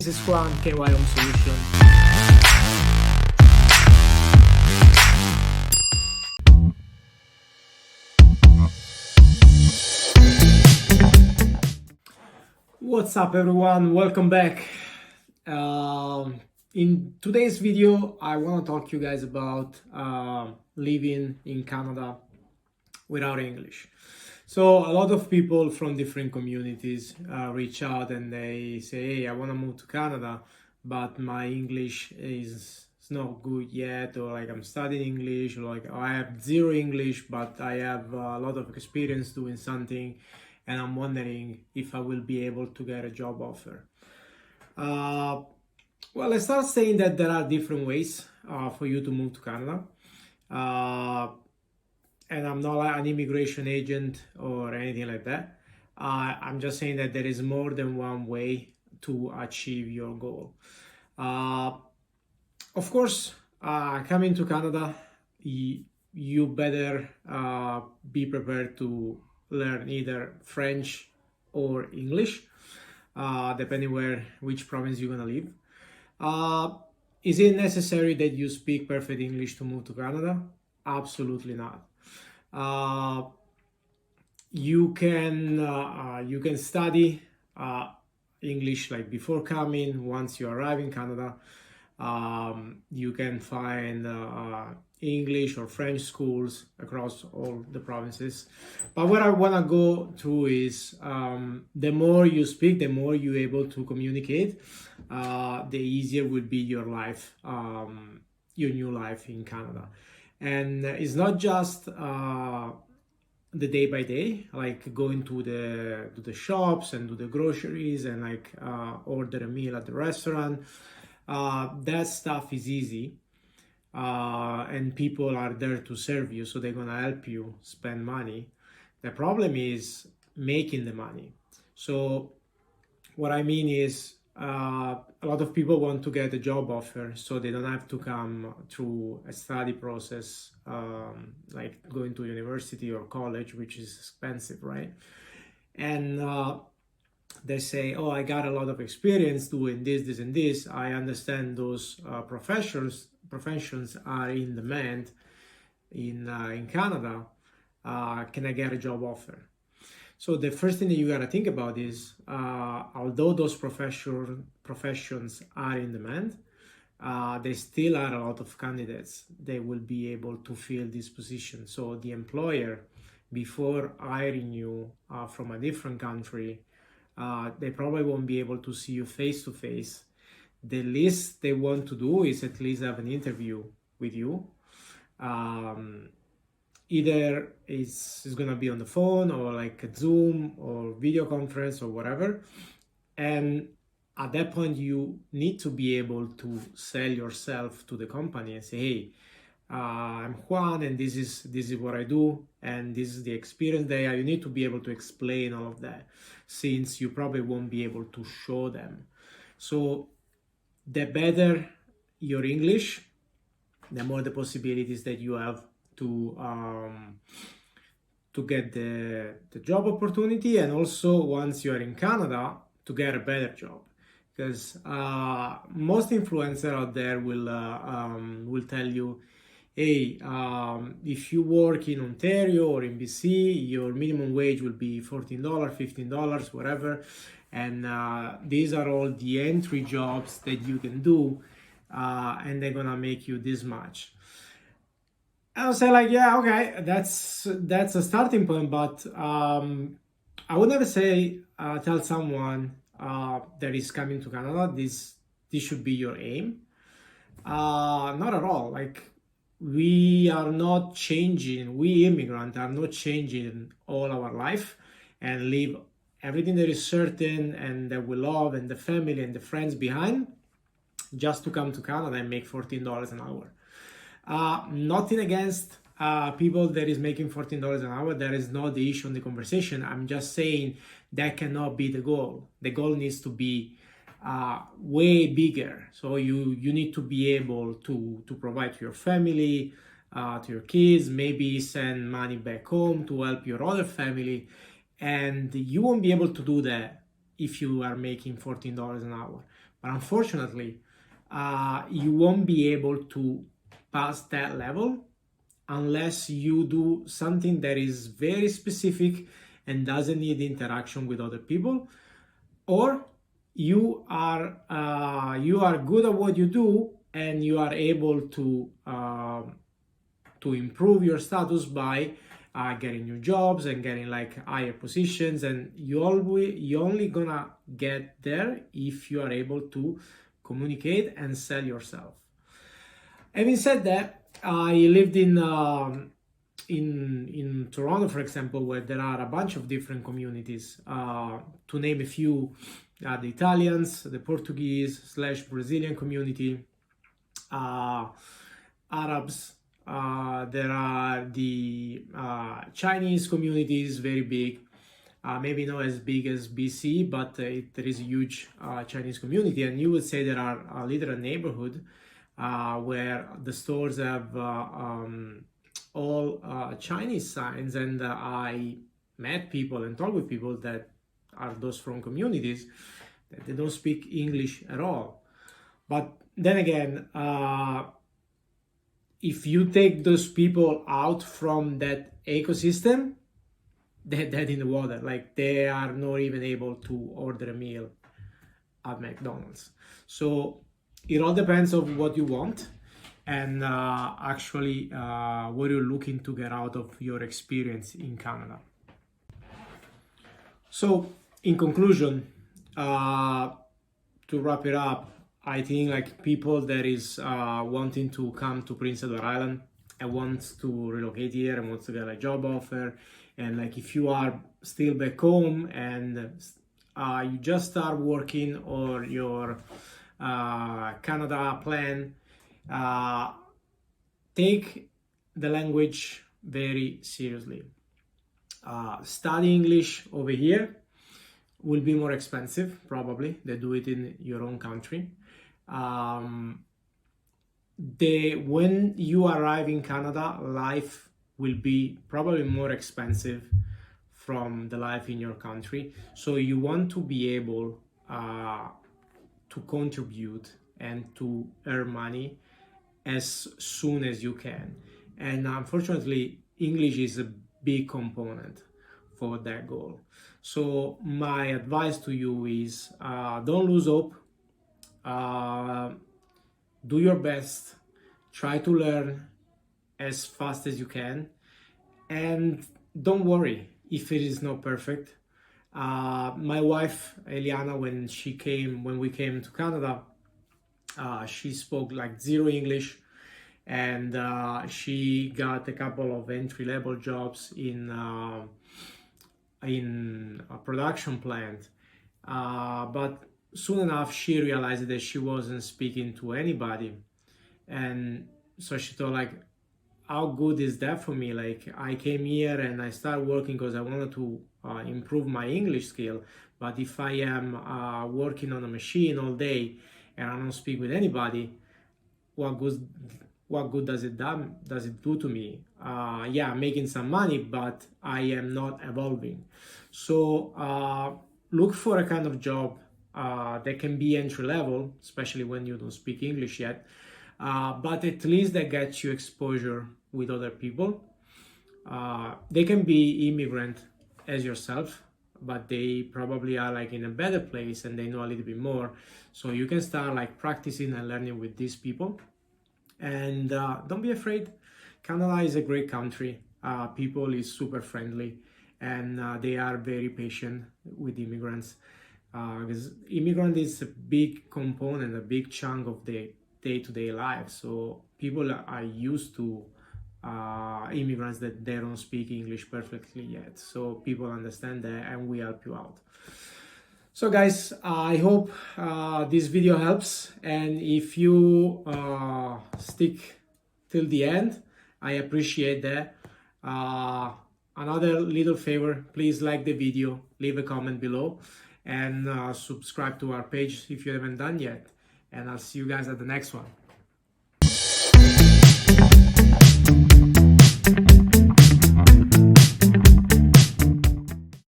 This is Juan, kyhomesolution. What's up everyone, welcome back. In today's video I want to talk to you guys about living in Canada without English. So a lot of people from different communities reach out and they say, hey, I want to move to Canada, but my English is not good yet, or like I'm studying English, or like I have zero English but I have a lot of experience doing something, and I'm wondering if I will be able to get a job offer. Well, let's start saying that there are different ways for you to move to Canada. And I'm not an immigration agent or anything like that. I'm just saying that there is more than one way to achieve your goal. Of course, coming to Canada, you better be prepared to learn either French or English, depending which province you're gonna live. Is it necessary that you speak perfect English to move to Canada? Absolutely not. You can study English like before coming. Once you arrive in Canada, you can find English or French schools across all the provinces. But what I want to go through is the more you speak, the more you're able to communicate, the easier will be your life, your new life in Canada. And it's not just the day by day, like going to the shops and do the groceries and like order a meal at the restaurant. That stuff is easy, and people are there to serve you, so they're gonna help you spend money. The problem is making the money. So what I mean is a lot of people want to get a job offer so they don't have to come through a study process, like going to university or college, which is expensive, right? And they say, oh, I got a lot of experience doing this and this. I understand those professions are in demand in Canada. Can I get a job offer? So the first thing that you gotta think about is, although those professions are in demand, there still are a lot of candidates that will be able to fill this position. So the employer, before hiring you from a different country, they probably won't be able to see you face to face. The least they want to do is at least have an interview with you. Either it's going to be on the phone or like a Zoom or video conference or whatever. And at that point, you need to be able to sell yourself to the company and say, hey, I'm Juan and this is what I do and this is the experience that I have. You need to be able to explain all of that, since you probably won't be able to show them. So the better your English, the more the possibilities that you have to get the job opportunity, and also once you are in Canada to get a better job, because most influencers out there will tell you, hey, if you work in Ontario or in BC, your minimum wage will be $14, $15, whatever, and these are all the entry jobs that you can do, and they're gonna make you this much. I'll say like, yeah, okay, that's a starting point, but I would never say tell someone that is coming to Canada this should be your aim. Not at all. Like, we are not changing. We immigrants are not changing all our life and leave everything that is certain and that we love and the family and the friends behind just to come to Canada and make $14 an hour. Nothing against people that is making $14 an hour. That is not the issue in the conversation. I'm just saying that cannot be the goal. The goal needs to be way bigger. So you need to be able to provide to your family, to your kids, maybe send money back home to help your other family. And you won't be able to do that if you are making $14 an hour. But unfortunately, you won't be able to pass that level unless you do something that is very specific and doesn't need interaction with other people, or you are good at what you do and you are able to improve your status by getting new jobs and getting like higher positions, and you're only gonna get there if you are able to communicate and sell yourself. Having said that, I lived in Toronto, for example, where there are a bunch of different communities. To name a few, the Italians, the Portuguese / Brazilian community, Arabs. There are the Chinese communities, very big. Maybe not as big as BC, but there is a huge Chinese community, and you would say there are a little neighborhood where the stores have all Chinese signs, and I met people and talked with people that are those from communities that they don't speak English at all. But then again, if you take those people out from that ecosystem, they're dead in the water. Like, they are not even able to order a meal at McDonald's. So it all depends on what you want and actually what you're looking to get out of your experience in Canada. So in conclusion, to wrap it up, I think like people that is wanting to come to Prince Edward Island and wants to relocate here and wants to get a job offer, and like if you are still back home and you just start working or your Canada plan, take the language very seriously. Study English over here will be more expensive, probably. They do it in your own country. When you arrive in Canada, life will be probably more expensive from the life in your country. So you want to be able to contribute and to earn money as soon as you can. And unfortunately, English is a big component for that goal. So my advice to you is don't lose hope. Do your best. Try to learn as fast as you can. And don't worry if it is not perfect. My wife, Eliana, when we came to Canada, she spoke like zero English, and she got a couple of entry-level jobs in a production plant. But soon enough, she realized that she wasn't speaking to anybody. And so she thought, like, how good is that for me? Like, I came here and I started working because I wanted to improve my English skill. But if I am working on a machine all day and I don't speak with anybody, what good does it do to me? Yeah, I'm making some money, but I am not evolving. So look for a kind of job that can be entry level, especially when you don't speak English yet, but at least that gets you exposure with other people. They can be immigrant as yourself, but they probably are like in a better place and they know a little bit more. So you can start like practicing and learning with these people. And don't be afraid. Canada is a great country. People is super friendly, and they are very patient with immigrants. Because immigrant is a big component, a big chunk of the day-to-day life. So people are used to immigrants that they don't speak English perfectly yet. So people understand that, and we help you out. So guys, I hope this video helps, and if you stick till the end, I appreciate that. Another little favor, please like the video, leave a comment below, and subscribe to our page if you haven't done yet. And I'll see you guys at the next one.